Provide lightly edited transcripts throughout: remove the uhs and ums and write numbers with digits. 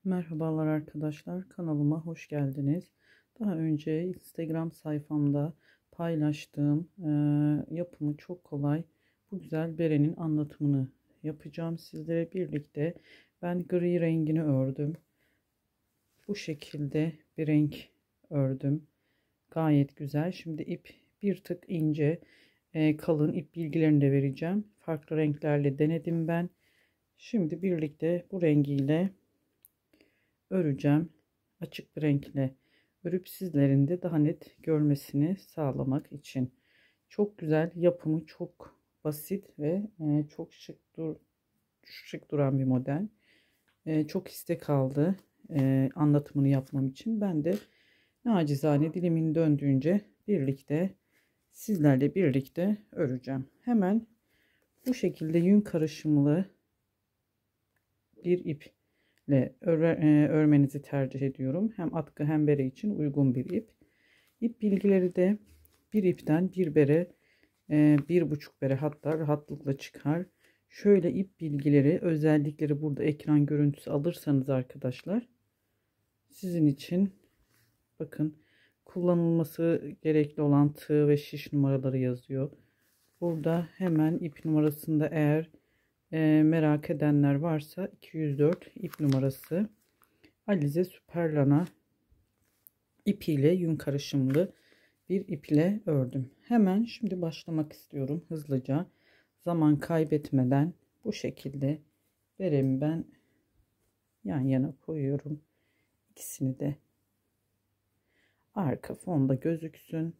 Merhabalar arkadaşlar, kanalıma hoş geldiniz. Daha önce Instagram sayfamda paylaştığım yapımı çok kolay bu güzel berenin anlatımını yapacağım sizlere birlikte. Ben gri rengini ördüm. Bu şekilde bir renk ördüm. Gayet güzel. Şimdi ip bir tık ince, kalın ip bilgilerini de vereceğim. Farklı renklerle denedim ben. Şimdi birlikte bu rengiyle öreceğim. Açık bir renkle örüp sizlerin de daha net görmesini sağlamak için. Çok güzel, yapımı çok basit ve çok şık duran bir model. Çok istek aldı anlatımını yapmam için. Ben de nacizane dilimin döndüğünce sizlerle birlikte öreceğim. Hemen bu şekilde yün karışımlı bir ip örmenizi tercih ediyorum. Hem atkı hem bere için uygun bir ip. İp bilgileri de bir ipten bir bere, 1,5 bere hatta rahatlıkla çıkar. Şöyle ip bilgileri, özellikleri burada ekran görüntüsü alırsanız arkadaşlar sizin için bakın kullanılması gerekli olan tığ ve şiş numaraları yazıyor. Burada hemen ip numarasında eğer merak edenler varsa 204 ip numarası. Alize Süperlana ipiyle yün karışımlı bir iple ördüm. Hemen şimdi başlamak istiyorum hızlıca. Zaman kaybetmeden bu şekilde beremi ben yan yana koyuyorum. İkisini de arka fonda gözüksün.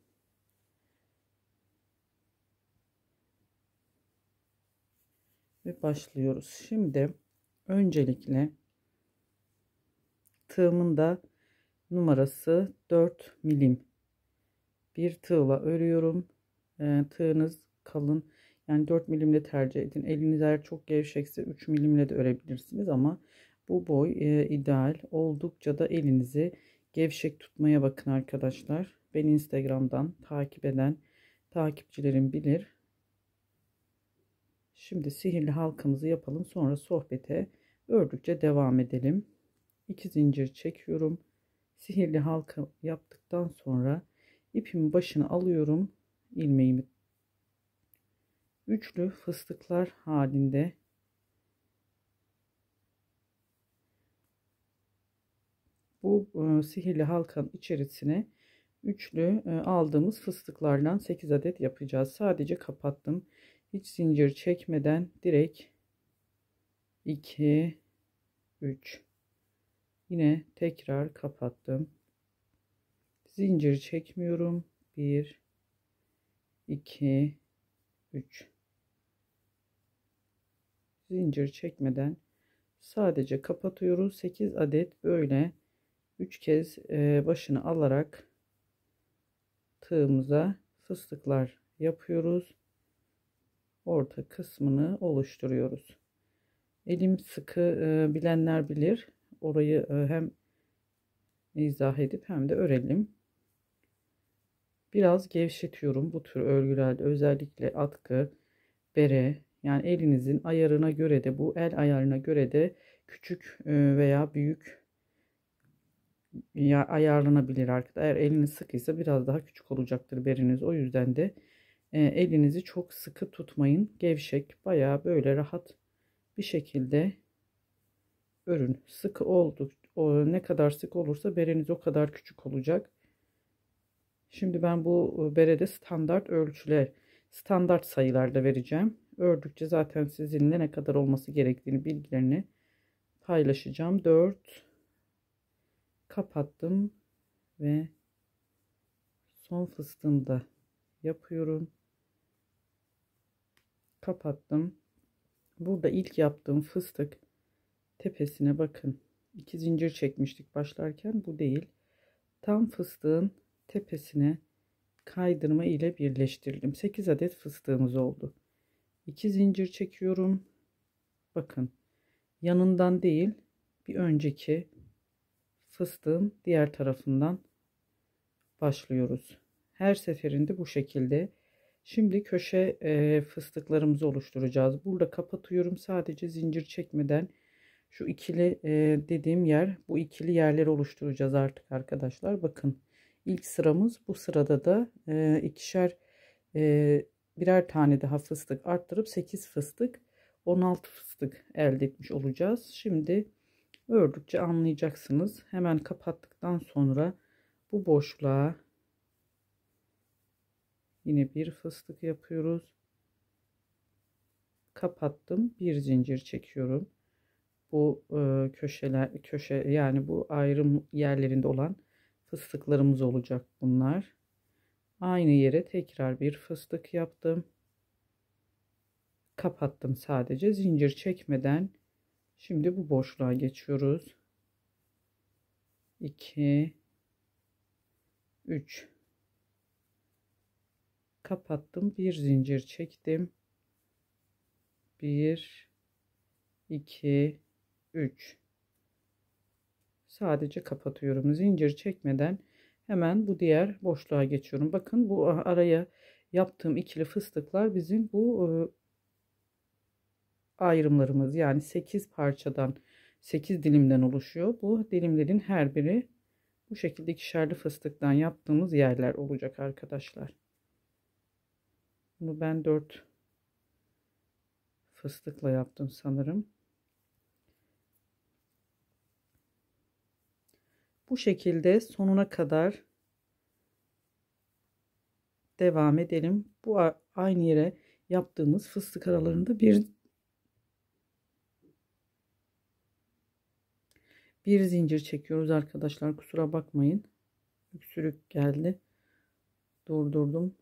Ve başlıyoruz. Şimdi öncelikle tığımın da numarası 4 milim bir tığla örüyorum. Tığınız kalın, yani 4 milimle tercih edin. Eliniz eğer çok gevşekse 3 milimle de örebilirsiniz ama bu boy ideal. Oldukça da elinizi gevşek tutmaya bakın arkadaşlar. Beni Instagram'dan takip eden takipçilerim bilir. Şimdi sihirli halkamızı yapalım, sonra sohbete ördükçe devam edelim. 2 zincir çekiyorum. Sihirli halka yaptıktan sonra ipimin başını alıyorum. İlmeğimi üçlü fıstıklar halinde bu sihirli halkanın içerisine üçlü aldığımız fıstıklardan 8 adet yapacağız. Sadece kapattım. Hiç zincir çekmeden direkt 2 3 yine tekrar kapattım. Zincir çekmiyorum. 1 2 3 zincir çekmeden sadece kapatıyoruz. 8 adet böyle 3 kez başını alarak tığımıza fıstıklar yapıyoruz. Orta kısmını oluşturuyoruz. Elim sıkı bilenler bilir. Orayı hem izah edip hem de örelim. Biraz gevşetiyorum bu tür örgülerde, özellikle atkı, bere, yani elinizin ayarına göre de, bu el ayarına göre de küçük veya büyük ya ayarlanabilir arkadaşlar. Eğer eliniz sıkıysa biraz daha küçük olacaktır bereniz. O yüzden de elinizi çok sıkı tutmayın. Gevşek, bayağı böyle rahat bir şekilde örün. Sıkı olduk. Ne kadar sık olursa bereniz o kadar küçük olacak. Şimdi ben bu berede standart ölçüler, standart sayılarda vereceğim. Ördükçe zaten sizinle ne kadar olması gerektiğini, bilgilerini paylaşacağım. 4 kapattım ve son fıstığımı da yapıyorum. Kapattım. Burada ilk yaptığım fıstık tepesine bakın. 2 zincir çekmiştik başlarken, bu değil. Tam fıstığın tepesine kaydırma ile birleştirdim. 8 adet fıstığımız oldu. 2 zincir çekiyorum. Bakın, yanından değil, bir önceki fıstığın diğer tarafından başlıyoruz. Her seferinde bu şekilde. Şimdi köşe fıstıklarımızı oluşturacağız. Burada kapatıyorum, sadece zincir çekmeden Şu ikili dediğim yer, bu ikili yerleri oluşturacağız artık arkadaşlar. Bakın ilk sıramız, bu sırada da ikişer birer tane daha fıstık arttırıp 8 fıstık 16 fıstık elde etmiş olacağız. Şimdi ördükçe anlayacaksınız. Hemen kapattıktan sonra bu boşluğa yine bir fıstık yapıyoruz. Kapattım, bir zincir çekiyorum. Bu köşe yani bu ayrım yerlerinde olan fıstıklarımız olacak bunlar. Aynı yere tekrar bir fıstık yaptım. Kapattım sadece, zincir çekmeden. Şimdi bu boşluğa geçiyoruz. 2 3 kapattım, bir zincir çektim. 1 2 3 sadece kapatıyorum, zincir çekmeden. Hemen bu diğer boşluğa geçiyorum. Bakın bu araya yaptığım ikili fıstıklar bizim bu ayrımlarımız, yani 8 parçadan 8 dilimden oluşuyor. Bu dilimlerin her biri bu şekilde ikişerli fıstıktan yaptığımız yerler olacak arkadaşlar. Bunu ben 4 fıstıkla yaptım sanırım. Bu şekilde sonuna kadar devam edelim. Bu aynı yere yaptığımız fıstık aralarında bir zincir çekiyoruz arkadaşlar. Kusura bakmayın. Öksürük geldi. Durdurdum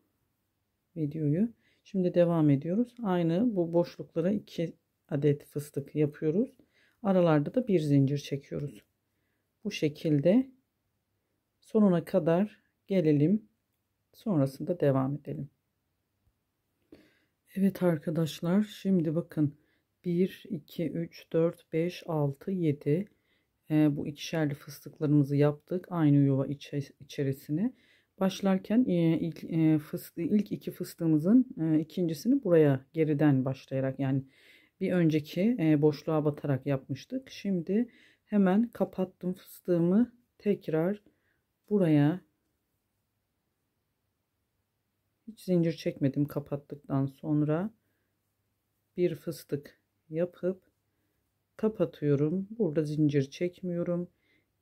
videoyu. Şimdi devam ediyoruz. Aynı bu boşluklara 2 adet fıstık yapıyoruz. Aralarda da bir zincir çekiyoruz. Bu şekilde sonuna kadar gelelim. Sonrasında devam edelim. Evet arkadaşlar, şimdi bakın 1 2 3 4 5 6 7 bu ikişerli fıstıklarımızı yaptık aynı yuva içerisine. Başlarken ilk iki fıstığımızın ikincisini buraya geriden başlayarak, yani bir önceki boşluğa batarak yapmıştık. Şimdi hemen kapattım fıstığımı, tekrar buraya hiç zincir çekmedim. Kapattıktan sonra bir fıstık yapıp kapatıyorum. Burada zincir çekmiyorum.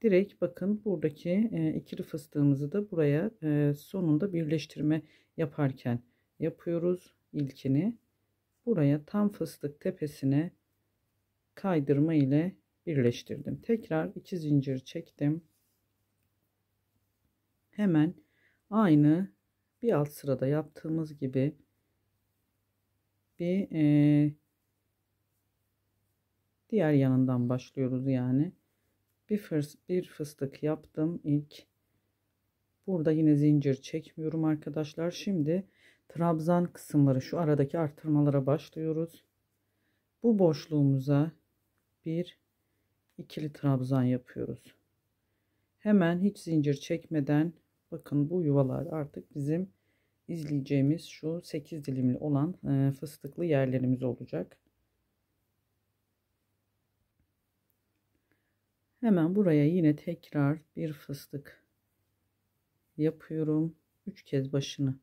Direkt bakın buradaki ikili fıstığımızı da buraya sonunda birleştirme yaparken yapıyoruz. İlkini buraya tam fıstık tepesine kaydırma ile birleştirdim. Tekrar 2 zincir çektim. Hemen aynı bir alt sırada yaptığımız gibi bir diğer yanından başlıyoruz. Yani bir fıstık yaptım ilk. Burada yine zincir çekmiyorum arkadaşlar. Şimdi trabzan kısımları, şu aradaki artırmalara başlıyoruz. Bu boşluğumuza bir ikili trabzan yapıyoruz. Hemen hiç zincir çekmeden, bakın bu yuvalar artık bizim izleyeceğimiz şu 8 dilimli olan fıstıklı yerlerimiz olacak. Hemen buraya yine tekrar bir fıstık yapıyorum. 3 kez başını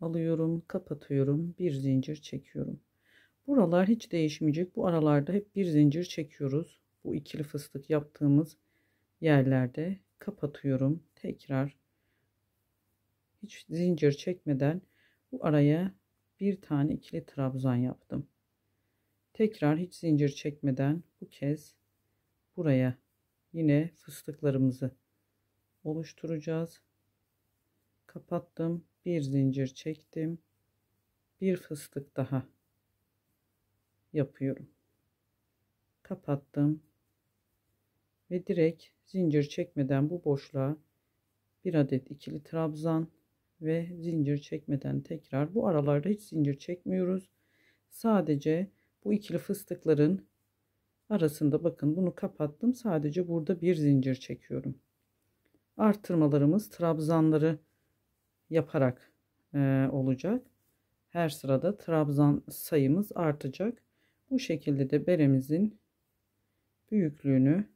alıyorum, kapatıyorum, bir zincir çekiyorum. Buralar hiç değişmeyecek. Bu aralarda hep bir zincir çekiyoruz. Bu ikili fıstık yaptığımız yerlerde kapatıyorum. Tekrar hiç zincir çekmeden bu araya bir tane ikili trabzan yaptım. Tekrar hiç zincir çekmeden bu kez buraya yine fıstıklarımızı oluşturacağız. Kapattım, bir zincir çektim, bir fıstık daha yapıyorum. Kapattım ve direkt zincir çekmeden bu boşluğa bir adet ikili trabzan ve zincir çekmeden tekrar bu aralarda hiç zincir çekmiyoruz. Sadece bu ikili fıstıkların arasında, bakın bunu kapattım, sadece burada bir zincir çekiyorum. Artırmalarımız trabzanları yaparak olacak. Her sırada trabzan sayımız artacak. Bu şekilde de beremizin büyüklüğünü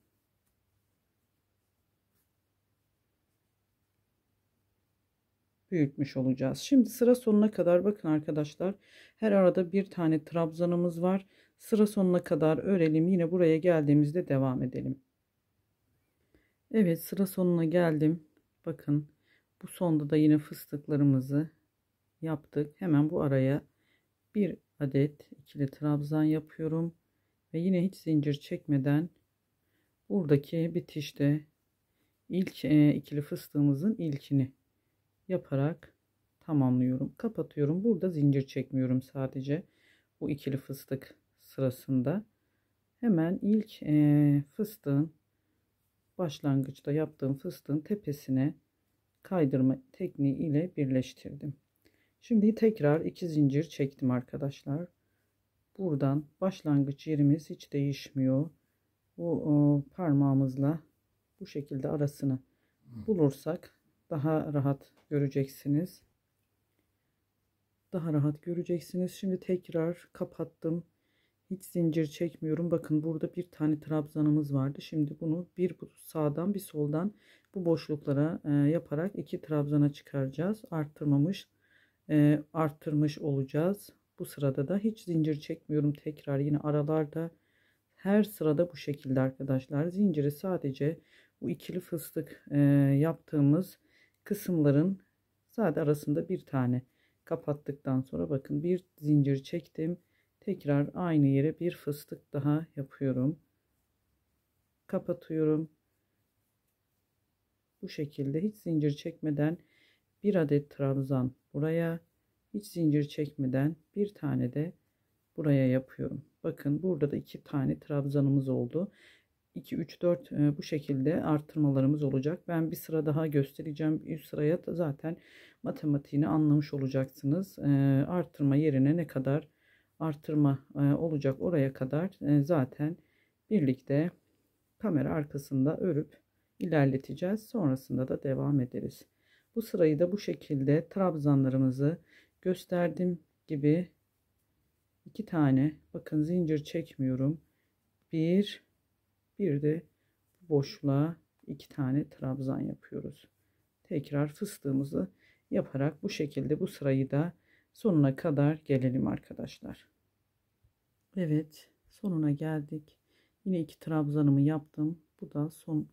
büyütmüş olacağız. Şimdi sıra sonuna kadar bakın arkadaşlar, her arada bir tane trabzanımız var. Sıra sonuna kadar örelim, yine buraya geldiğimizde devam edelim. Evet, sıra sonuna geldim. Bakın bu sonda da yine fıstıklarımızı yaptık. Hemen bu araya bir adet ikili trabzan yapıyorum ve yine hiç zincir çekmeden buradaki bitişte ilk ikili fıstığımızın ilkini yaparak tamamlıyorum. Kapatıyorum. Burada zincir çekmiyorum sadece bu ikili fıstık sırasında. Hemen ilk fıstığın başlangıçta yaptığım fıstığın tepesine kaydırma tekniği ile birleştirdim. Şimdi tekrar 2 zincir çektim arkadaşlar. Buradan başlangıç yerimiz hiç değişmiyor. Bu parmağımızla bu şekilde arasını bulursak daha rahat göreceksiniz. Daha rahat göreceksiniz. Şimdi tekrar kapattım. Hiç zincir çekmiyorum. Bakın burada bir tane trabzanımız vardı. Şimdi bunu bir sağdan bir soldan bu boşluklara yaparak 2 trabzana çıkaracağız. Arttırmış olacağız. Bu sırada da hiç zincir çekmiyorum. Tekrar yine aralarda her sırada bu şekilde arkadaşlar. Zinciri sadece bu ikili fıstık yaptığımız kısımların sadece arasında bir tane kapattıktan sonra bakın bir zincir çektim. Tekrar aynı yere bir fıstık daha yapıyorum. Kapatıyorum. Bu şekilde hiç zincir çekmeden bir adet trabzan buraya, hiç zincir çekmeden bir tane de buraya yapıyorum. Bakın burada da 2 tane trabzanımız oldu. 2 3 4 bu şekilde artırmalarımız olacak. Ben bir sıra daha göstereceğim. Üst sıraya da zaten matematiğini anlamış olacaksınız. Artırma yerine ne kadar artırma olacak oraya kadar zaten birlikte kamera arkasında örüp ilerleteceğiz. Sonrasında da devam ederiz. Bu sırayı da bu şekilde trabzanlarımızı gösterdiğim gibi 2 tane bakın zincir çekmiyorum. Bir de boşluğa 2 tane trabzan yapıyoruz. Tekrar fıstığımızı yaparak bu şekilde bu sırayı da sonuna kadar gelelim arkadaşlar. Evet, sonuna geldik. Yine 2 trabzanımı yaptım. Bu da son,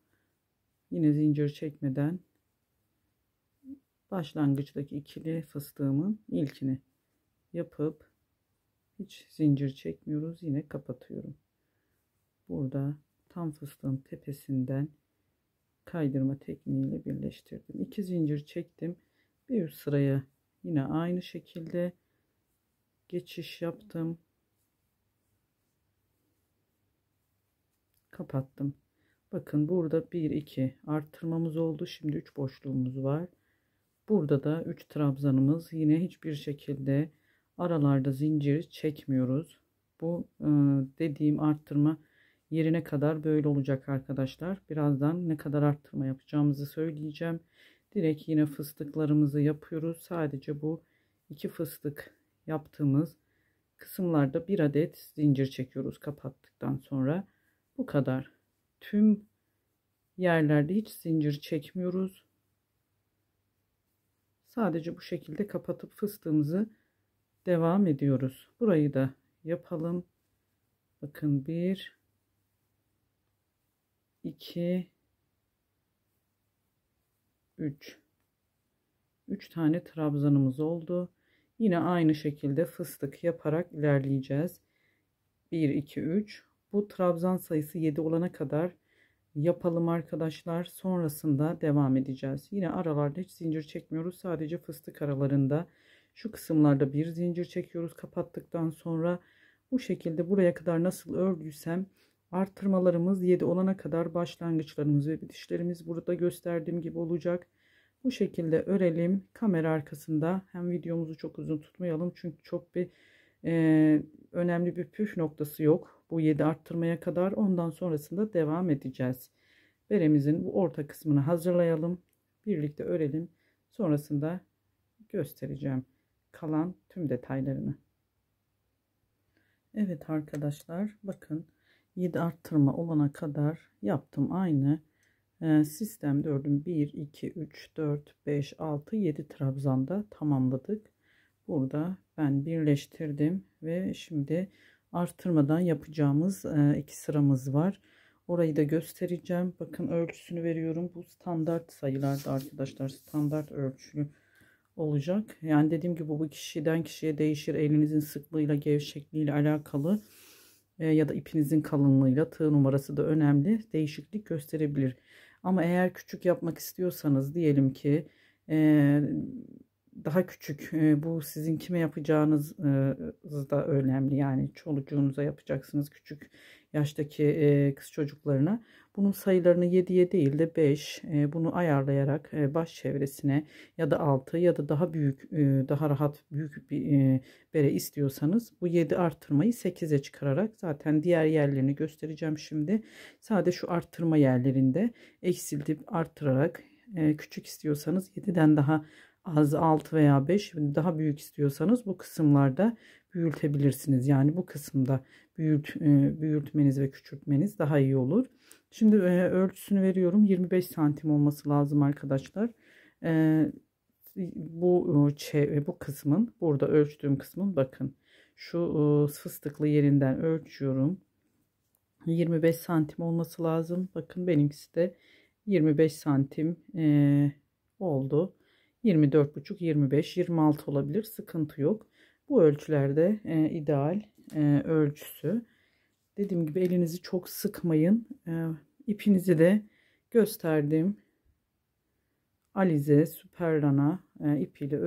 yine zincir çekmeden başlangıçtaki ikili fıstığımın ilkini yapıp hiç zincir çekmiyoruz. Yine kapatıyorum. Burada tam fıstığın tepesinden kaydırma tekniğiyle birleştirdim. 2 zincir çektim. Bir üst sıraya yine aynı şekilde geçiş yaptım. Kapattım. Bakın burada 1 2 artırmamız oldu. Şimdi 3 boşluğumuz var. Burada da 3 trabzanımız, yine hiçbir şekilde aralarda zincir çekmiyoruz. Bu dediğim arttırma yerine kadar böyle olacak arkadaşlar. Birazdan ne kadar arttırma yapacağımızı söyleyeceğim. Direkt yine fıstıklarımızı yapıyoruz. Sadece bu 2 fıstık yaptığımız kısımlarda bir adet zincir çekiyoruz kapattıktan sonra. Bu kadar. Tüm yerlerde hiç zincir çekmiyoruz. Sadece bu şekilde kapatıp fıstığımızı devam ediyoruz. Burayı da yapalım. Bakın 1 2 3 tane trabzanımız oldu. Yine aynı şekilde fıstık yaparak ilerleyeceğiz. 1 2 3. Bu trabzan sayısı 7 olana kadar yapalım arkadaşlar. Sonrasında devam edeceğiz. Yine aralarda hiç zincir çekmiyoruz. Sadece fıstık aralarında şu kısımlarda bir zincir çekiyoruz. Kapattıktan sonra bu şekilde buraya kadar nasıl ördüysem artırmalarımız 7 olana kadar başlangıçlarımız ve bitişlerimiz burada gösterdiğim gibi olacak. Bu şekilde örelim. Kamera arkasında hem videomuzu çok uzun tutmayalım. Çünkü çok bir önemli bir püf noktası yok. Bu 7 arttırmaya kadar, ondan sonrasında devam edeceğiz. Beremizin bu orta kısmını hazırlayalım. Birlikte örelim. Sonrasında göstereceğim kalan tüm detaylarını. Evet arkadaşlar, bakın 7 arttırma olana kadar yaptım. Aynı sistemde ördüm. 1 2 3 4 5 6 7 trabzanda tamamladık. Burada ben birleştirdim ve şimdi arttırmadan yapacağımız iki sıramız var. Orayı da göstereceğim. Bakın ölçüsünü veriyorum. Bu standart sayılarda arkadaşlar. Standart ölçülü olacak. Yani dediğim gibi bu kişiden kişiye değişir. Elinizin sıklığıyla, gevşekliğiyle alakalı ya da ipinizin kalınlığıyla, tığ numarası da önemli. Değişiklik gösterebilir. Ama eğer küçük yapmak istiyorsanız, diyelim ki daha küçük, bu sizin kime yapacağınız da önemli. Yani çoluğunuza yapacaksınız, küçük yaştaki kız çocuklarına. Bunun sayılarını 7'ye değil de 5, bunu ayarlayarak baş çevresine ya da 6 ya da daha büyük, daha rahat büyük bir bere istiyorsanız bu 7 arttırmayı 8'e çıkararak, zaten diğer yerlerini göstereceğim şimdi. Sadece şu arttırma yerlerinde eksiltip arttırarak, küçük istiyorsanız 7'den daha az 6 veya 5, daha büyük istiyorsanız bu kısımlarda büyütebilirsiniz. Yani bu kısımda büyütmeniz ve küçültmeniz daha iyi olur. Şimdi ölçüsünü veriyorum. 25 santim olması lazım arkadaşlar. Bu kısmın, burada ölçtüğüm kısmın, bakın şu fıstıklı yerinden ölçüyorum. 25 santim olması lazım. Bakın benimkisi de 25 santim oldu. 24,5, 25, 26 olabilir. Sıkıntı yok. Bu ölçülerde ideal ölçüsü. Dediğim gibi elinizi çok sıkmayın. İpinizi de gösterdim. Alize, Süperlana ipiyle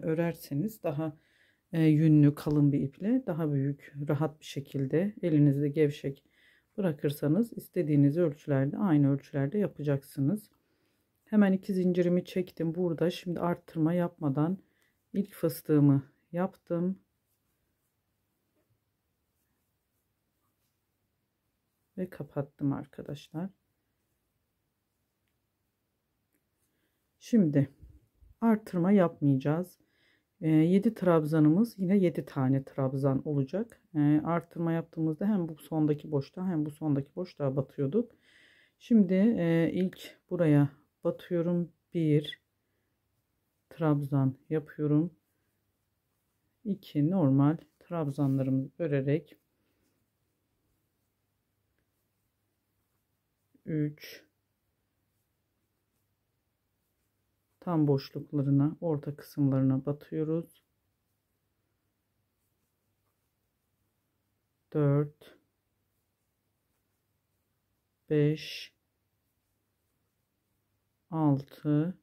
örerseniz daha yünlü, kalın bir iple, daha büyük, rahat bir şekilde elinizde gevşek bırakırsanız istediğiniz ölçülerde, aynı ölçülerde yapacaksınız. Hemen iki zincirimi çektim burada. Şimdi arttırma yapmadan ilk fıstığımı yaptım ve kapattım arkadaşlar. Şimdi artırma yapmayacağız. 7 trabzanımız, yine 7 tane trabzan olacak. Artırma yaptığımızda hem bu sondaki boşluğa hem bu sondaki boşluğa batıyorduk. Şimdi ilk buraya batıyorum. 1 trabzan yapıyorum. 2 normal trabzanlarımı örerek 3 tam boşluklarına, orta kısımlarına batıyoruz. 4 5 6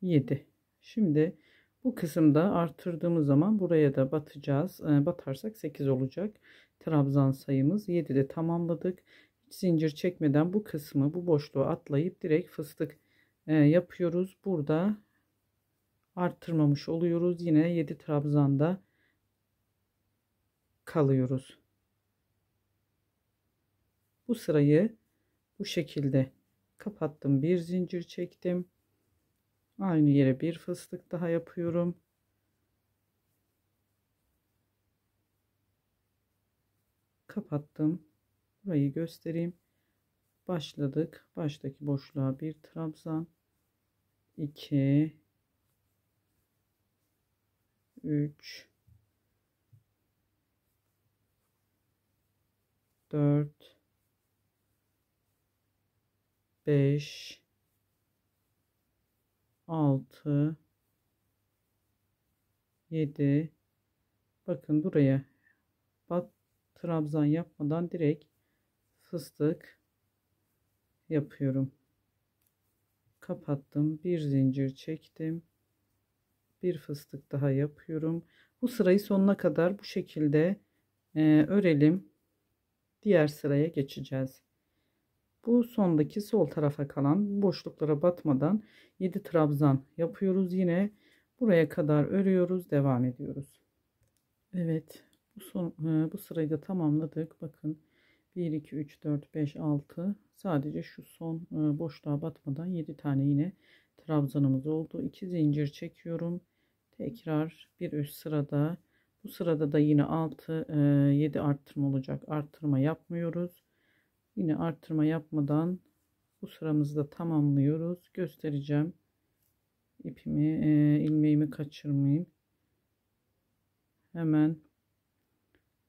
7. Şimdi bu kısımda arttırdığımız zaman buraya da batacağız. Batarsak 8 olacak. Trabzan sayımız 7'de tamamladık. Hiç zincir çekmeden bu kısmı, bu boşluğu atlayıp direkt fıstık yapıyoruz. Burada arttırmamış oluyoruz. Yine 7 trabzanda kalıyoruz. Bu sırayı bu şekilde kapattım. Bir zincir çektim. Aynı yere bir fıstık daha yapıyorum. Kapattım. Burayı göstereyim. Başladık. Baştaki boşluğa bir trabzan. 2 3 4 5 6 7. Bakın buraya trabzan yapmadan direkt fıstık yapıyorum. Kapattım. Bir zincir çektim. Bir fıstık daha yapıyorum. Bu sırayı sonuna kadar bu şekilde örelim. Diğer sıraya geçeceğiz. Bu sondaki sol tarafa kalan boşluklara batmadan 7 trabzan yapıyoruz. Yine buraya kadar örüyoruz, devam ediyoruz. Evet, bu sırayı da tamamladık. Bakın 1 2 3 4 5 6, sadece şu son boşluğa batmadan 7 tane yine trabzanımız oldu. 2 zincir çekiyorum. Tekrar bir üst sırada Bu sırada da yine 6-7 arttırma olacak. Arttırma yapmıyoruz. Yine arttırma yapmadan bu sıramızı da tamamlıyoruz. Göstereceğim. İpimi, ilmeğimi kaçırmayayım. Hemen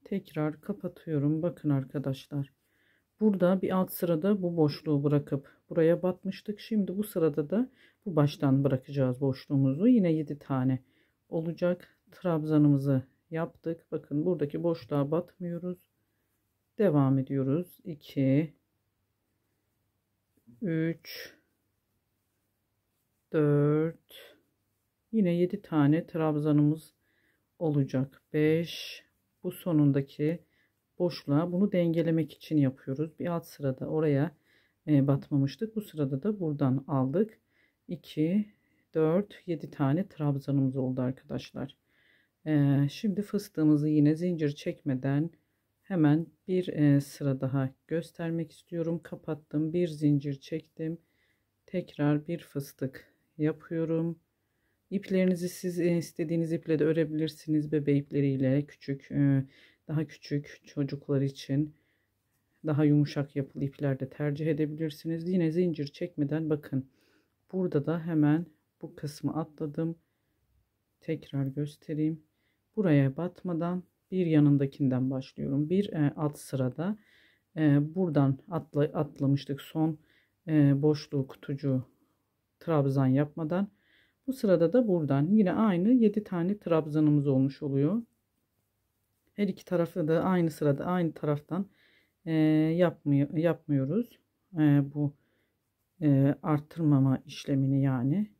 tekrar kapatıyorum. Bakın arkadaşlar. Burada bir alt sırada bu boşluğu bırakıp buraya batmıştık. Şimdi bu sırada da bu baştan bırakacağız boşluğumuzu. Yine 7 tane olacak. Trabzanımızı yaptık. Bakın buradaki boşluğa batmıyoruz. Devam ediyoruz. 2 3 4 yine 7 tane trabzanımız olacak. 5 bu sonundaki boşluğa, bunu dengelemek için yapıyoruz. Bir alt sırada oraya batmamıştık. Bu sırada da buradan aldık. 2 4 7 tane trabzanımız oldu arkadaşlar. Şimdi fıstığımızı yine zincir çekmeden hemen bir sıra daha göstermek istiyorum. Kapattım, bir zincir çektim, tekrar bir fıstık yapıyorum. İplerinizi siz istediğiniz iple de örebilirsiniz. Bebe ipleriyle, küçük daha küçük çocuklar için daha yumuşak yapılı ipler de tercih edebilirsiniz. Yine zincir çekmeden bakın burada da hemen bu kısmı atladım. Tekrar göstereyim. Buraya batmadan bir yanındakinden başlıyorum. Bir alt sırada buradan atlamıştık. Son boşluğu, kutucuğu trabzan yapmadan. Bu sırada da buradan yine aynı 7 tane trabzanımız olmuş oluyor. Her iki tarafı da aynı sırada aynı taraftan yapmıyoruz. Bu arttırmama işlemini yani.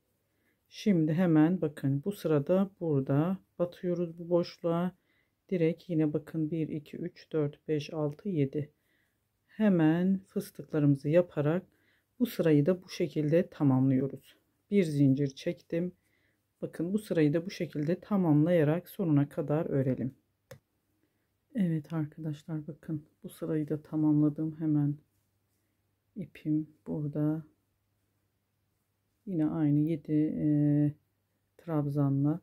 Şimdi hemen bakın bu sırada burada batıyoruz bu boşluğa. Direkt yine bakın 1 2 3 4 5 6 7. Hemen fıstıklarımızı yaparak bu sırayı da bu şekilde tamamlıyoruz. Bir zincir çektim. Bakın bu sırayı da bu şekilde tamamlayarak sonuna kadar örelim. Evet arkadaşlar, bakın bu sırayı da tamamladım. Hemen ipim burada. Yine aynı 7 trabzanla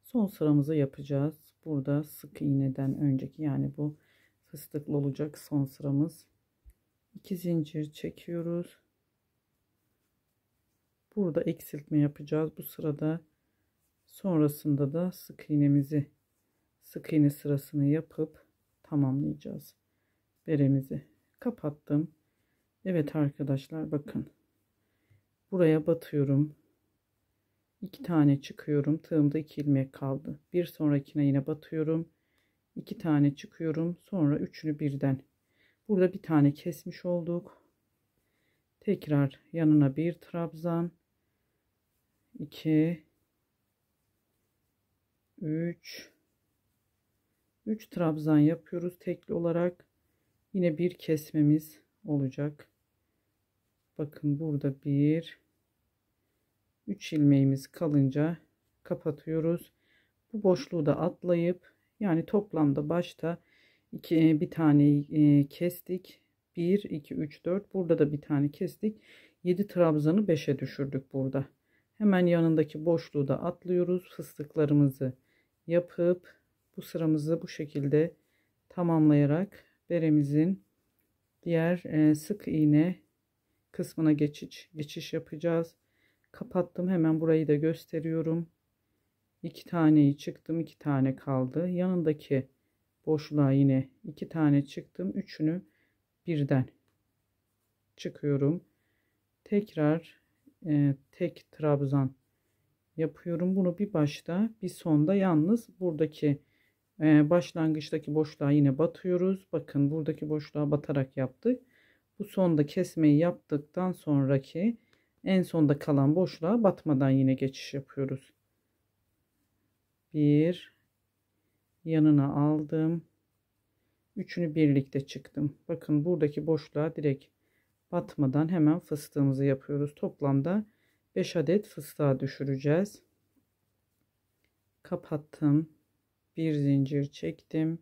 son sıramızı yapacağız. Burada sık iğneden önceki, yani bu fıstıklı olacak son sıramız. 2 zincir çekiyoruz. Burada eksiltme yapacağız. Bu sırada sonrasında da sık iğne sırasını yapıp tamamlayacağız. Beremizi kapattım. Evet arkadaşlar, bakın buraya batıyorum. 2 tane çıkıyorum. Tığımda 2 ilmek kaldı. Bir sonrakine yine batıyorum. 2 tane çıkıyorum. Sonra üçünü birden. Burada bir tane kesmiş olduk. Tekrar yanına bir trabzan. 2 3 trabzan yapıyoruz tekli olarak. Yine bir kesmemiz olacak. Bakın burada 3 ilmeğimiz kalınca kapatıyoruz. Bu boşluğu da atlayıp, yani toplamda başta bir tane kestik. 1 2 3 4, burada da bir tane kestik. 7 trabzanı 5'e düşürdük burada. Hemen yanındaki boşluğu da atlıyoruz. Fıstıklarımızı yapıp bu sıramızı bu şekilde tamamlayarak beremizin diğer sık iğne kısmına geçiş yapacağız. Kapattım, hemen burayı da gösteriyorum. 2 taneyi çıktım, 2 tane kaldı. Yanındaki boşluğa yine 2 tane çıktım, üçünü birden çıkıyorum. Tekrar tek trabzan yapıyorum. Bunu bir başta bir sonda, yalnız buradaki başlangıçtaki boşluğa yine batıyoruz. Bakın buradaki boşluğa batarak yaptık. Bu sonda kesmeyi yaptıktan sonraki en sonda kalan boşluğa batmadan yine geçiş yapıyoruz. Bir yanına aldım. Üçünü birlikte çıktım. Bakın buradaki boşluğa direkt batmadan hemen fıstığımızı yapıyoruz. Toplamda 5 adet fıstığa düşüreceğiz. Kapattım. Bir zincir çektim.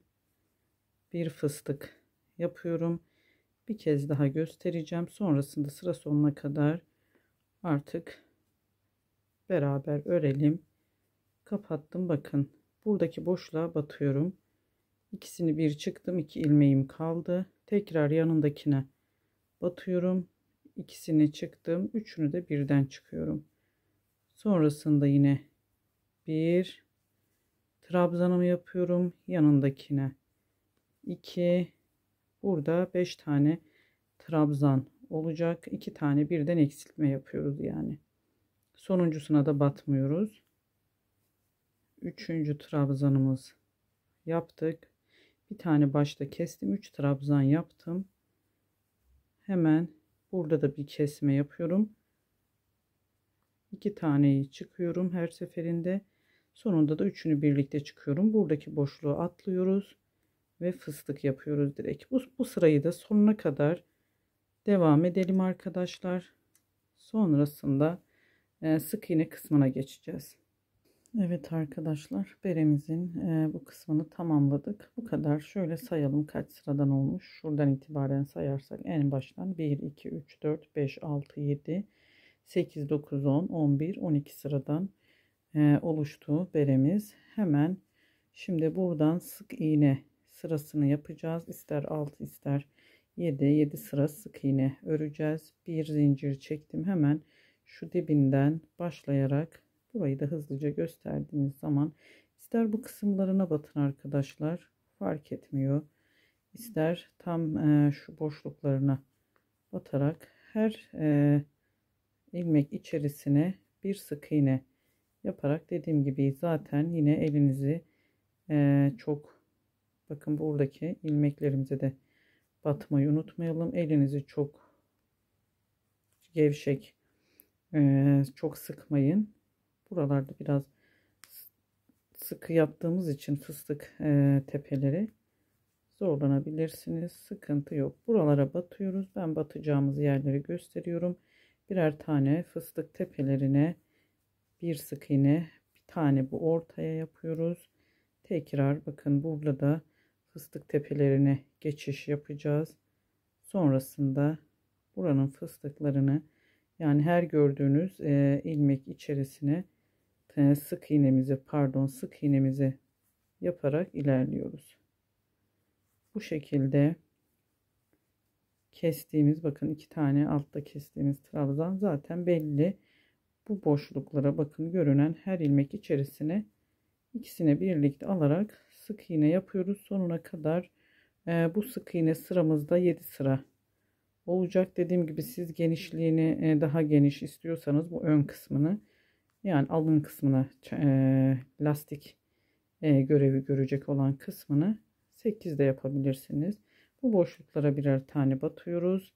Bir fıstık yapıyorum. Bir kez daha göstereceğim. Sonrasında sıra sonuna kadar artık beraber örelim. Kapattım. Bakın buradaki boşluğa batıyorum. İkisini bir çıktım, 2 ilmeğim kaldı. Tekrar yanındakine batıyorum. İkisini çıktım, üçünü de birden çıkıyorum. Sonrasında yine bir trabzanımı yapıyorum, yanındakine 2, burada 5 tane trabzan olacak. 2 tane birden eksiltme yapıyoruz yani. Sonuncusuna da batmıyoruz. Üçüncü trabzanımız yaptık. Bir tane başta kestim, 3 trabzan yaptım. Hemen burada da bir kesme yapıyorum. 2 taneyi çıkıyorum her seferinde. Sonunda da üçünü birlikte çıkıyorum. Buradaki boşluğu atlıyoruz ve fıstık yapıyoruz direkt. Bu sırayı da sonuna kadar devam edelim arkadaşlar. Sonrasında sık iğne kısmına geçeceğiz. Evet arkadaşlar, beremizin bu kısmını tamamladık. Bu kadar. Şöyle sayalım kaç sıradan olmuş. Şuradan itibaren sayarsak en baştan 1 2 3 4 5 6 7 8 9 10 11 12 sıradan oluştu beremiz. Hemen şimdi buradan sık iğne sırasını yapacağız. İster 6 ister 7 sıra sık iğne öreceğiz. Bir zincir çektim. Hemen şu dibinden başlayarak burayı da hızlıca gösterdiğimiz zaman ister bu kısımlarına batın arkadaşlar, fark etmiyor. İster tam şu boşluklarına batarak her ilmek içerisine bir sık iğne yaparak, dediğim gibi zaten yine elinizi çok, bakın buradaki ilmeklerimize de batmayı unutmayalım. Elinizi çok gevşek, çok sıkmayın. Buralarda biraz sıkı yaptığımız için fıstık tepeleri zorlanabilirsiniz. Sıkıntı yok. Buralara batıyoruz. Ben batacağımız yerleri gösteriyorum. Birer tane fıstık tepelerine bir sık iğne, bir tane bu ortaya yapıyoruz. Tekrar bakın burada da fıstık tepelerine geçiş yapacağız. Sonrasında buranın fıstıklarını, yani her gördüğünüz ilmek içerisine sık iğnemizi yaparak ilerliyoruz. Bu şekilde kestiğimiz, bakın 2 tane altta kestiğimiz trabzan zaten belli. Bu boşluklara bakın, görünen her ilmek içerisine ikisini birlikte alarak sık iğne yapıyoruz sonuna kadar. Bu sık iğne sıramızda 7 sıra olacak. Dediğim gibi siz genişliğini daha geniş istiyorsanız bu ön kısmını, yani alın kısmına, lastik görevi görecek olan kısmını 8'de yapabilirsiniz. Bu boşluklara birer tane batıyoruz.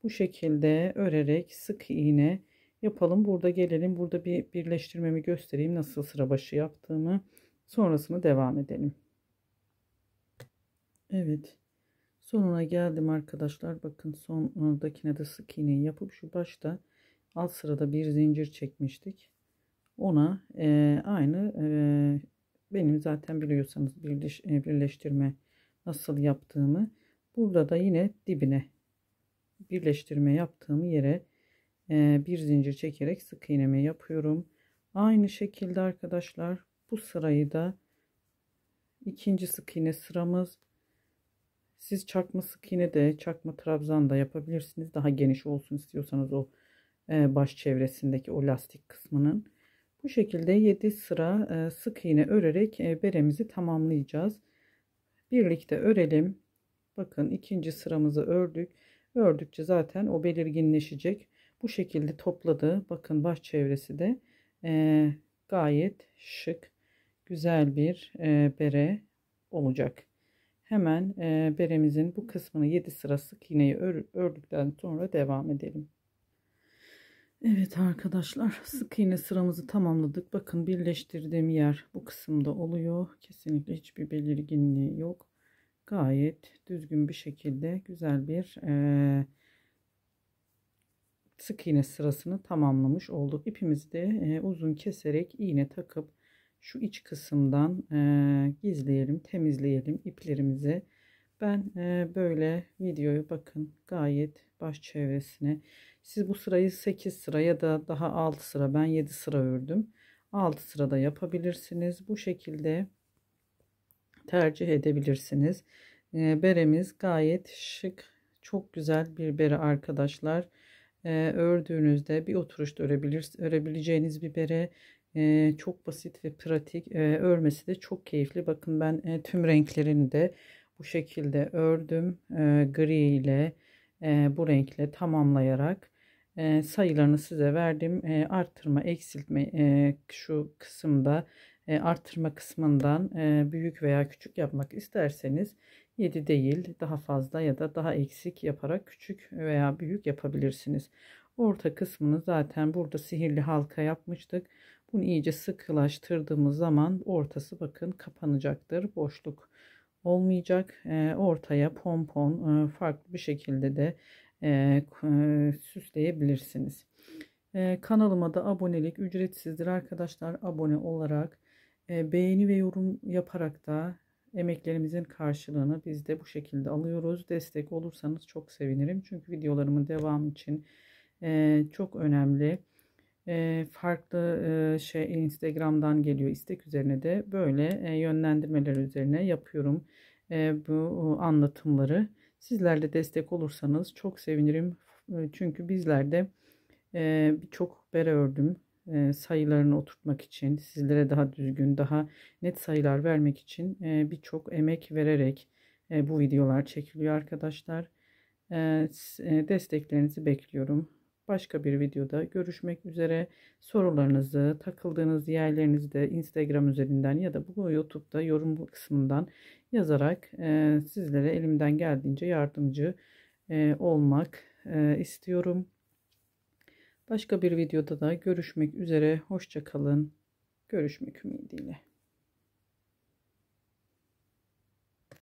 Bu şekilde örerek sık iğne yapalım. Burada gelelim. Burada bir birleştirmemi göstereyim. Nasıl sıra başı yaptığımı. Sonrasını devam edelim. Evet. Sonuna geldim arkadaşlar. Bakın sondakine de sık iğneyi yapıp şu başta alt sırada bir zincir çekmiştik. Ona aynı benim zaten biliyorsanız birleştirme nasıl yaptığımı, burada da yine dibine birleştirme yaptığım yere bir zincir çekerek sık iğnemi yapıyorum. Aynı şekilde arkadaşlar bu sırayı da ikinci sık iğne sıramız. Siz çakma sık iğne de çakma trabzan da yapabilirsiniz. Daha geniş olsun istiyorsanız o baş çevresindeki o lastik kısmının. Bu şekilde 7 sıra sık iğne örerek beremizi tamamlayacağız. Birlikte örelim. Bakın ikinci sıramızı ördük. Ördükçe zaten o belirginleşecek. Bu şekilde topladı. Bakın baş çevresi de gayet şık, güzel bir bere olacak. Hemen beremizin bu kısmını 7 sıra sık iğneyi ördükten sonra devam edelim. Evet arkadaşlar, sık iğne sıramızı tamamladık. Bakın birleştirdiğim yer bu kısımda oluyor. Kesinlikle hiçbir belirginliği yok. Gayet düzgün bir şekilde güzel bir sık iğne sırasını tamamlamış olduk. İpimizi de uzun keserek iğne takıp şu iç kısımdan gizleyelim, temizleyelim iplerimizi. Ben böyle videoyu bakın gayet baş çevresine. Siz bu sırayı 8 sıra ya da daha 6 sıra, ben 7 sıra ördüm. 6 sırada yapabilirsiniz. Bu şekilde tercih edebilirsiniz. Beremiz gayet şık, çok güzel bir bere arkadaşlar. Ördüğünüzde bir oturuşta örebileceğiniz bir bere. Çok basit ve pratik. Örmesi de çok keyifli. Bakın ben tüm renklerini de bu şekilde ördüm. Gri ile bu renkle tamamlayarak sayılarını size verdim. Arttırma, eksiltme şu kısımda arttırma kısmından büyük veya küçük yapmak isterseniz 7 değil daha fazla ya da daha eksik yaparak küçük veya büyük yapabilirsiniz. Orta kısmını zaten burada sihirli halka yapmıştık. Bunu iyice sıkılaştırdığımız zaman ortası bakın kapanacaktır. Boşluk olmayacak. Ortaya pompon farklı bir şekilde de süsleyebilirsiniz. Kanalıma da abonelik ücretsizdir arkadaşlar. Abone olarak beğeni ve yorum yaparak da emeklerimizin karşılığını biz de bu şekilde alıyoruz. Destek olursanız çok sevinirim. Çünkü videolarımın devamı için çok önemli. Farklı Instagram'dan geliyor istek üzerine de böyle yönlendirmeler üzerine yapıyorum bu anlatımları. Sizler de destek olursanız çok sevinirim. Çünkü bizler de birçok bere ördüm. Sayılarını oturtmak için, sizlere daha düzgün, daha net sayılar vermek için birçok emek vererek bu videolar çekiliyor arkadaşlar. Desteklerinizi bekliyorum. Başka bir videoda görüşmek üzere. Sorularınızı, takıldığınız yerlerinizi de Instagram üzerinden ya da bu YouTube'da yorum kısmından yazarak sizlere elimden geldiğince yardımcı olmak istiyorum. Başka bir videoda da görüşmek üzere. Hoşça kalın. Görüşmek ümidiyle.